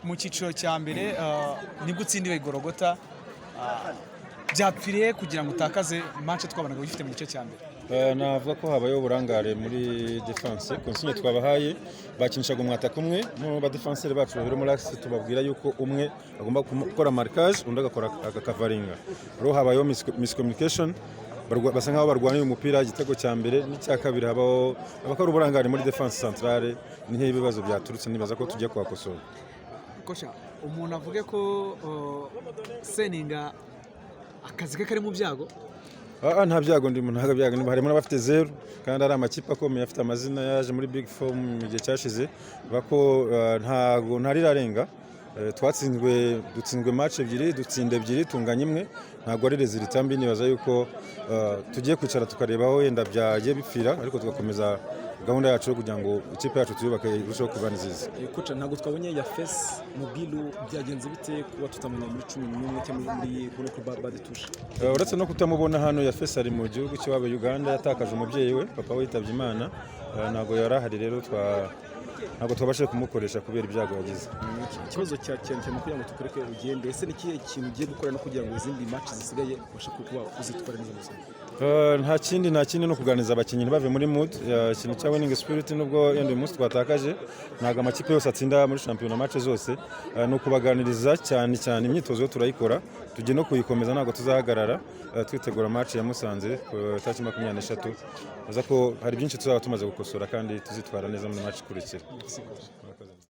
mu cyiciro cya mbere nibwo utsindiwe Gorogota byapfiriye kugira ngo utakaze match twabonaga ugifite mu gice cya mbere. Navuga ko habayeho uburangare muri defense konsigne twabahaye bakinishaga umwataka umwe mu ba defenseur bacu babiri muri axe tubabwira yuko umwe agomba gukora marquage undi agakora agakavaringa. Rero habayeho miscommunication basa nkaho barwaniye umupira igitego cya mbere n'icya kabiri habaho abakora uburangare muri defense centrale niho ibibazo byaturutse nibaza ko tujye kwakosora. Kosha umuntu avuge ko Seninga akazi ke kari mu byago. Nta byago ndi umuntu ntaga byago harimo n'abafite 0 kandi ari amakipe akomeye afite amazina yaje muri Big Four mu gihe cyashize bako ntago ntarirarenga dutsinzwe match ebyiri dutsinde ebyiri tunganya imwe ntago ari resultat mbi nibaza yuko tugiye kwicara tukarebaho yenda byagiye bipfira ariko tugakomeza gahunda yacu yo kugira ngo ikipe yacu tuyubake irusheho kuba nziza. Kocha ntago twabonye ya Face Mobilu byagenze bite kuba tutamenya muri 11 cyangwa muri Groupe Badetusha. Uretse no kutamubona hano ya Face ari mu gihugu cy'Iwabo Uganda yatakaje umubyeyi we papa we yitabye Imana ntago yarahari rero ntabwo twabashe kumukoresha kubera ibyago yagize. Ikibazo cya cyane kugira ngo tukureke ugende ese ni kiye kintu ugiye gukora no kugira ngo izindi match zisigaye ubashe kuba uzitwara neza mu buzima. Nta kindi no kuganiriza abakinnyi bave muri mood ikintu cya winning spirit nubwo yenda uyu munsi twatakaje ntago amakipe yose atsinda muri championnat match zose no kubaganiriza cyane imyitozo turayikora tugiye no kuyikomeza ntago tuzahagarara twitegura match ya Musanze tariki 23 aza ko hari byinshi tuzaba tumaze gukosora kandi tuzitwara neza muri match ikurikira.